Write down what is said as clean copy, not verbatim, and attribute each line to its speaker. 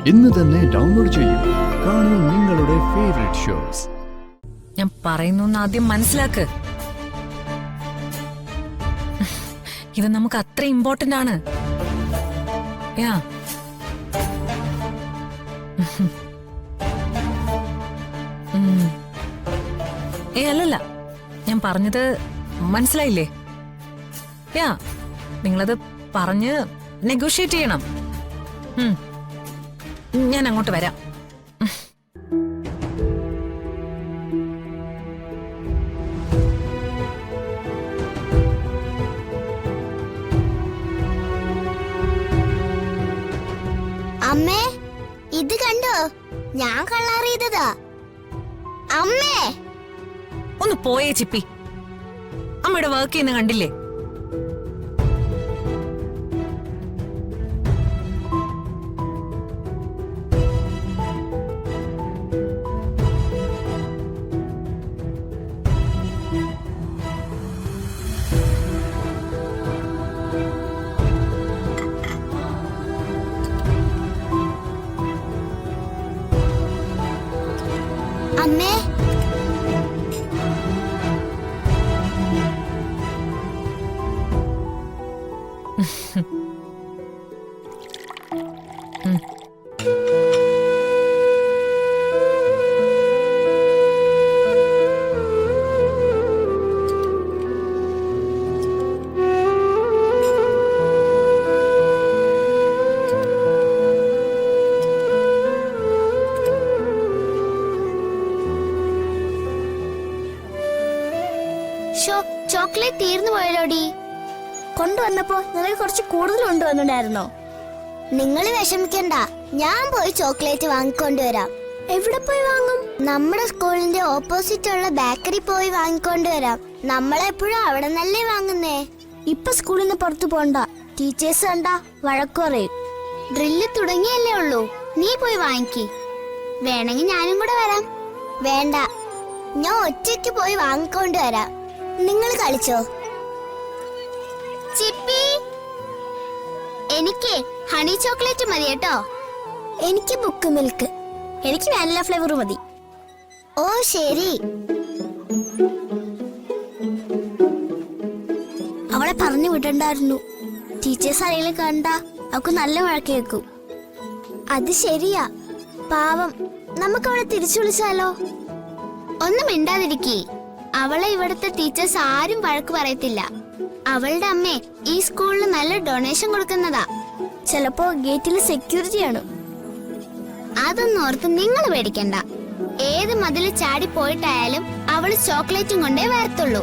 Speaker 1: ഇന്ന് തന്നെ ഡൗൺലോഡ് ചെയ്യൂ. കാണൂ നിങ്ങളുടെ ഫേവറേറ്റ് ഷോസ്.
Speaker 2: ഞാൻ പറയുന്നു ആദ്യം മനസ്സിലാക്ക്. ഇത് നമുക്ക് അത്ര ഇമ്പോർട്ടന്റ് ആണ്. അല്ലല്ല, ഞാൻ പറഞ്ഞത് മനസ്സിലായില്ലേ? നിങ്ങളത് പറഞ്ഞ് നെഗോഷിയേറ്റ് ചെയ്യണം. ഞാൻ അങ്ങോട്ട് വരാം.
Speaker 3: അമ്മേ, ഇത് കണ്ടോ? ഞാൻ കളർ ചെയ്തതാ. അമ്മേ
Speaker 2: ഒന്ന് പോയേ ചിപ്പി. അമ്മയുടെ വർക്ക് ചെയ്യുന്ന കണ്ടില്ലേ?
Speaker 3: അമ്മേ, ചോക്ലേറ്റ് തീർന്നു പോയല്ലോടി. കൊണ്ടുവന്നപ്പോ നിങ്ങൾ കുറച്ച് കൂടുതൽ കൊണ്ടുവന്നിട്ടുണ്ടായിരുന്നോ? നിങ്ങൾ വിഷമിക്കണ്ട, ഞാൻ പോയി ചോക്ലേറ്റ് വാങ്ങിക്കൊണ്ടുവരാം. എവിടെ പോയി വാങ്ങും? നമ്മുടെ സ്കൂളിന്റെ ഓപ്പോസിറ്റ് ഉള്ള ബേക്കറി പോയി വാങ്ങിക്കൊണ്ടുവരാം. നമ്മളെപ്പോഴും അവിടെ നല്ലേ വാങ്ങുന്നേ. ഇപ്പൊ സ്കൂളിൽ നിന്ന് പുറത്തു പോണ്ട, ടീച്ചേഴ്സ് കണ്ടാ വഴക്കുറയും. ഡ്രില്ല് തുടങ്ങിയല്ലേ ഉള്ളൂ, നീ പോയി വാങ്ങിക്ക്. വേണമെങ്കിൽ ഞാനും കൂടെ വരാം. വേണ്ട, ഞാൻ ഒറ്റയ്ക്ക് പോയി വാങ്ങിക്കൊണ്ടുവരാം. നിങ്ങൾ കളിച്ചോ. ചിപ്പി, എനിക്ക് ഹണി ചോക്ലേറ്റ് മതി കേട്ടോ. എനിക്ക് ബുക്ക് മിൽക്ക്. എനിക്ക് വാനില ഫ്ലേവർ മതി. ഓ ശരി. അവളെ പറഞ്ഞു വിടണ്ടായിരുന്നു. ടീച്ചേഴ്സ് ആരെങ്കിലും കണ്ട അവക്ക് നല്ല വഴക്ക് കേൾക്കും. അത് ശരിയാ, പാവം. നമുക്ക് അവളെ തിരിച്ചു വിളിച്ചാലോ? ഒന്നും മിണ്ടാതിരിക്കേ. അവളെ ഇവിടുത്തെ ടീച്ചേഴ്സ് ആരും വഴക്ക് പറയത്തില്ല. അവളുടെ അമ്മേ ഈ സ്കൂളിൽ നല്ല ഡൊണേഷൻ കൊടുക്കുന്നതാ. ചിലപ്പോ ഗേറ്റിൽ സെക്യൂരിറ്റിയാണ്. അതൊന്നും ഓർത്ത് നിങ്ങൾ പേടിക്കണ്ട. ഏത് മതിൽ ചാടി പോയിട്ടായാലും അവള് ചോക്ലേറ്റും കൊണ്ടേ വരത്തുള്ളൂ.